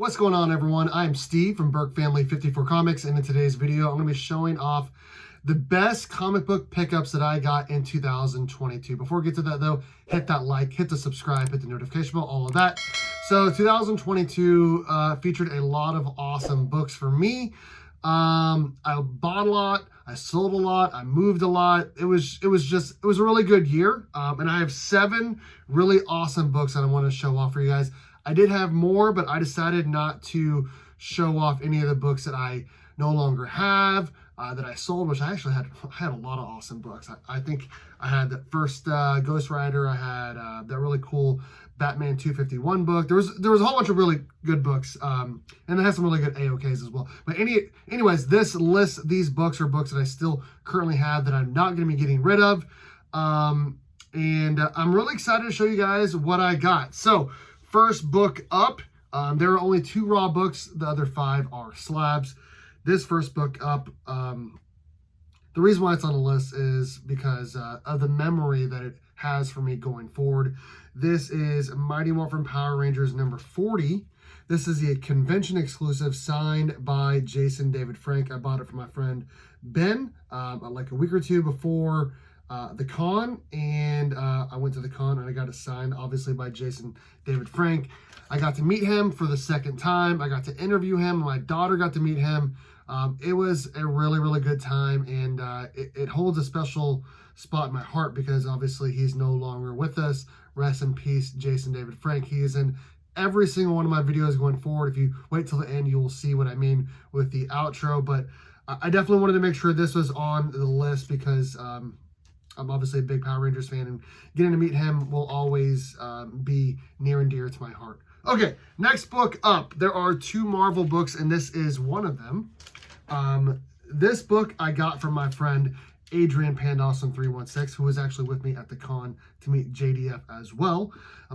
What's going on, everyone? I'm Steve from Burke Family 54 Comics, and in today's video, I'm going to be showing off the best comic book pickups that I got in 2022. Before we get to that, though, hit that like, hit the subscribe, hit the notification bell, all of that. So 2022 featured a lot of awesome books for me. I bought a lot, I sold a lot, I moved a lot. It was a really good year, and I have 7 really awesome books that I want to show off for you guys. I did have more, but I decided not to show off any of the books that I no longer have, that I sold, which I actually had a lot of awesome books. I think I had the first Ghost Rider. I had that really cool Batman 251 book. There was a whole bunch of really good books, and it has some really good AOKs as well. But anyways, this list, these books are books that I still currently have that I'm not going to be getting rid of. And I'm really excited to show you guys what I got. So first book up, there are only 2 raw books. The other 5 are slabs. This first book up, the reason why it's on the list is because of the memory that it has for me going forward. This is Mighty Morphin Power Rangers number 40. This is the convention exclusive signed by Jason David Frank. I bought it from my friend Ben like a week or 2 before the con, and I went to the con and I got it signed, obviously, by Jason David Frank. I got to meet him for the second time. I got to interview him. My daughter got to meet him. It was a really, really good time, and it holds a special spot in my heart because obviously he's no longer with us. Rest in peace, Jason David Frank. He is in every single one of my videos going forward. If you wait till the end, you will see what I mean with the outro, but I definitely wanted to make sure this was on the list because I'm obviously a big Power Rangers fan, and getting to meet him will always be near and dear to my heart. Okay, next book up. There are 2 Marvel books, and this is one of them. This book I got from my friend Adrian Pandawson 316, who was actually with me at the con to meet JDF as well.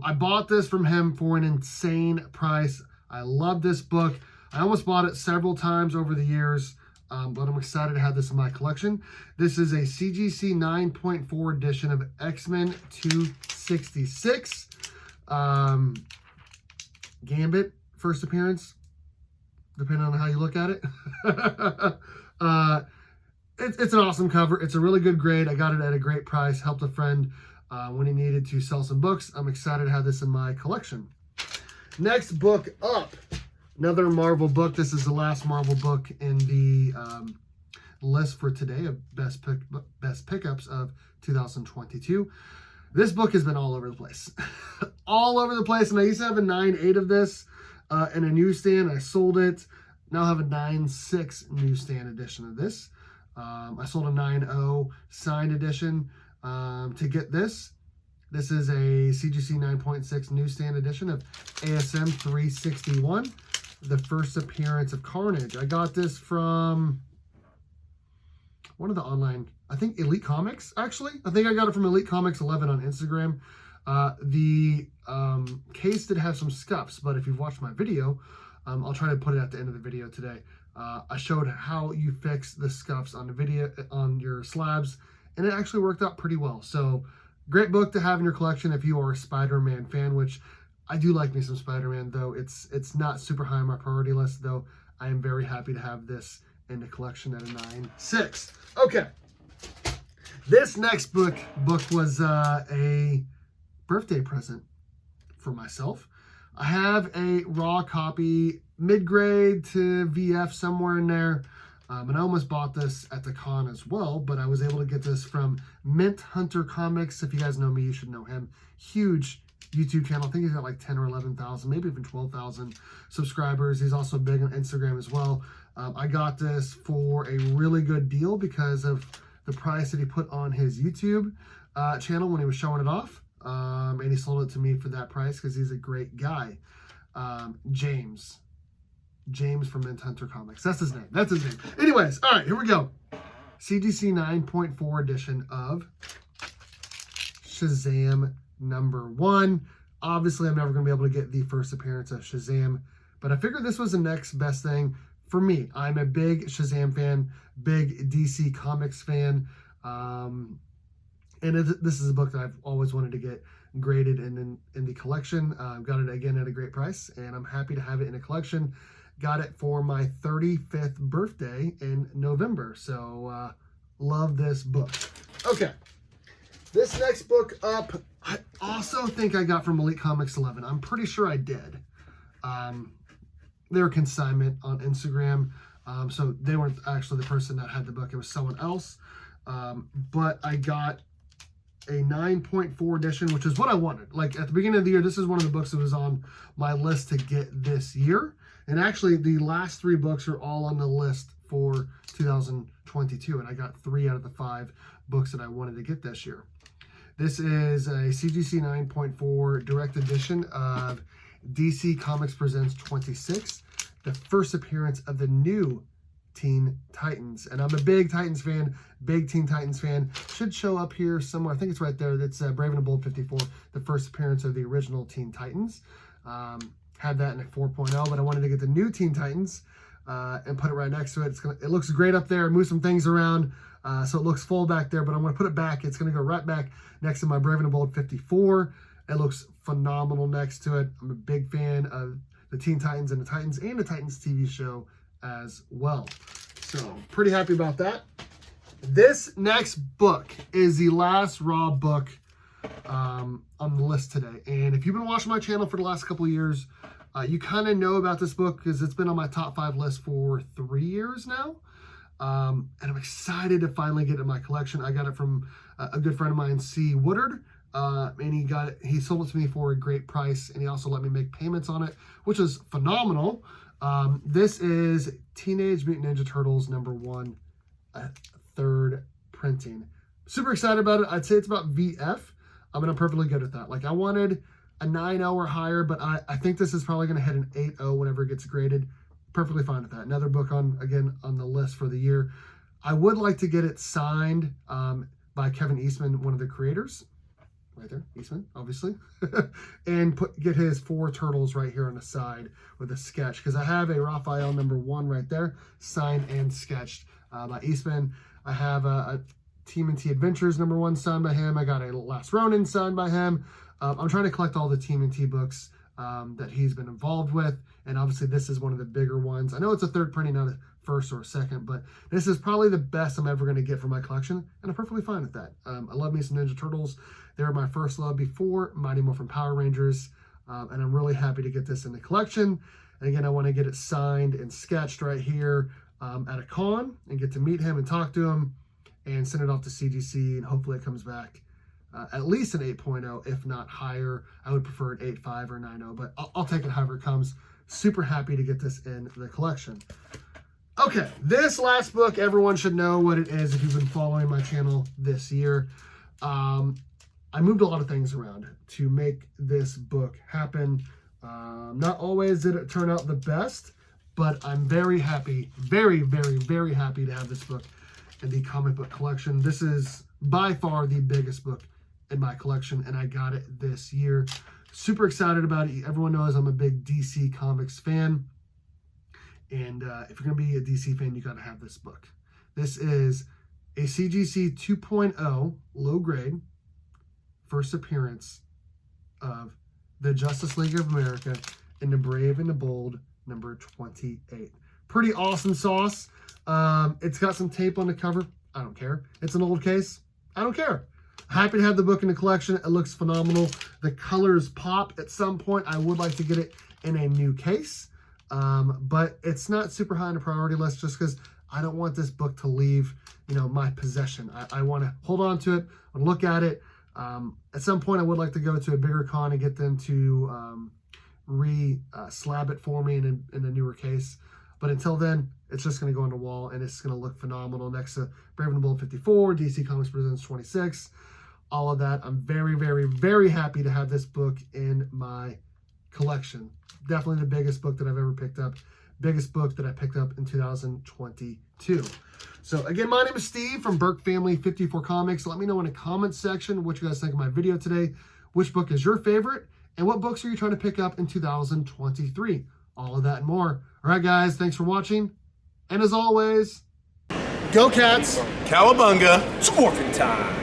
I bought this from him for an insane price. I love this book. I almost bought it several times over the years. But I'm excited to have this in my collection. This is a CGC 9.4 edition of XMen 266. Gambit, first appearance, depending on how you look at it. It's an awesome cover. It's a really good grade. I got it at a great price. Helped a friend when he needed to sell some books. I'm excited to have this in my collection. Next book up. Another Marvel book. This is the last Marvel book in the list for today of best pickups of 2022. This book has been all over the place. All over the place. And I used to have a 9.8 of this in a newsstand. I sold it. Now I have a 9.6 newsstand edition of this. I sold a 9.0 signed edition to get this. This is a CGC 9.6 newsstand edition of ASM 361. The first appearance of Carnage. I got this from one of the online, I think Elite Comics, actually. I think I got it from Elite Comics 11 on Instagram. The case did have some scuffs, but if you've watched my video, I'll try to put it at the end of the video today. I showed how you fix the scuffs on the video, on your slabs, and it actually worked out pretty well. So great book to have in your collection if you are a Spider-Man fan, which I do like me some Spider-Man, though it's not super high on my priority list, though I am very happy to have this in the collection at a 9.6. Okay. This next book was a birthday present for myself. I have a raw copy, mid-grade to VF, somewhere in there. And I almost bought this at the con as well, but I was able to get this from Mint Hunter Comics. If you guys know me, you should know him. Huge YouTube channel. I think he's got like 10 or 11,000, maybe even 12,000 subscribers. He's also big on Instagram as well. I got this for a really good deal because of the price that he put on his YouTube channel when he was showing it off. And he sold it to me for that price because he's a great guy. James from Mint Hunter Comics. That's his name. That's his name. Anyways, all right, here we go. CGC 9.4 edition of Shazam number 1. Obviously, I'm never going to be able to get the first appearance of Shazam, but I figured this was the next best thing for me. I'm a big Shazam fan, big DC Comics fan, and this is a book that I've always wanted to get. graded in the collection. Got it again at a great price, and I'm happy to have it in a collection. Got it for my 35th birthday in November, so love this book. Okay, this next book up, I also think I got from Elite Comics 11. I'm pretty sure I did. They were consignment on Instagram, so they weren't actually the person that had the book. It was someone else, but I got a 9.4 edition, which is what I wanted. Like at the beginning of the year, this is one of the books that was on my list to get this year. And actually, the last 3 books are all on the list for 2022, and I got 3 out of the 5 books that I wanted to get this year. This is a CGC 9.4 direct edition of DC Comics Presents 26, the first appearance of the new Teen Titans. And I'm a big Titans fan, big Teen Titans fan. Should show up here somewhere. I think it's right there. That's Brave and Bold 54, the first appearance of the original Teen Titans. Had that in a 4.0, but I wanted to get the new Teen Titans and put it right next to it. It looks great up there. Move some things around so it looks full back there, but I'm going to put it back. It's going to go right back next to my Brave and Bold 54. It looks phenomenal next to it. I'm a big fan of the Teen Titans and the Titans TV show as well. So pretty happy about that. This next book is the last Raw book on the list today. And if you've been watching my channel for the last couple of years, you kind of know about this book because it's been on my top 5 list for 3 years now. And I'm excited to finally get it in my collection. I got it from a good friend of mine, C. Woodard. And he sold it to me for a great price, and he also let me make payments on it, which is phenomenal. This is Teenage Mutant Ninja Turtles #1, 3rd printing. Super excited about it. I'd say it's about VF, and I'm perfectly good at that. Like, I wanted a 9.0 or higher, but I think this is probably going to hit an 8.0 whenever it gets graded. Perfectly fine with that. Another book again on the list for the year. I would like to get it signed by Kevin Eastman, one of the creators. Right there, Eastman, obviously. And get his 4 turtles right here on the side with a sketch. Because I have a Raphael #1 right there, signed and sketched by Eastman. I have a TMNT Adventures #1 signed by him. I got a Last Ronin signed by him. I'm trying to collect all the TMNT books that he's been involved with. And obviously this is one of the bigger ones. I know it's a 3rd printing, not a 1st or 2nd, but this is probably the best I'm ever going to get for my collection, and I'm perfectly fine with that. I love me some Ninja Turtles. They were my first love before Mighty Morphin Power Rangers, and I'm really happy to get this in the collection. And again, I want to get it signed and sketched right here at a con and get to meet him and talk to him and send it off to CGC, and hopefully it comes back at least an 8.0, if not higher. I would prefer an 8.5 or 9.0, but I'll take it however it comes. Super happy to get this in the collection. Okay, this last book, everyone should know what it is if you've been following my channel this year. I moved a lot of things around to make this book happen. Not always did it turn out the best, but I'm very happy, very, very, very happy to have this book in the comic book collection. This is by far the biggest book in my collection, and I got it this year. Super excited about it. Everyone knows I'm a big DC Comics fan. And if you're going to be a DC fan, you got to have this book. This is a CGC 2.0 low grade first appearance of the Justice League of America in the Brave and the Bold #28. Pretty awesome sauce. It's got some tape on the cover. I don't care. It's an old case. I don't care. Happy to have the book in the collection. It looks phenomenal. The colors pop. At some point, I would like to get it in a new case. But it's not super high on the priority list just because I don't want this book to leave, my possession. I want to hold on to it and look at it. At some point, I would like to go to a bigger con and get them to slab it for me in a newer case. But until then, it's just going to go on the wall, and it's going to look phenomenal next to Brave and Bold 54, DC Comics Presents 26, all of that. I'm very, very, very happy to have this book in my collection. Definitely the biggest book that I've ever picked up. Biggest book that I picked up in 2022. So again, my name is Steve from Burke Family 54 Comics. Let me know in the comments section what you guys think of my video today. Which book is your favorite? And what books are you trying to pick up in 2023? All of that and more. All right, guys, thanks for watching. And as always, go Cats! Cowabunga! It's Morphin time!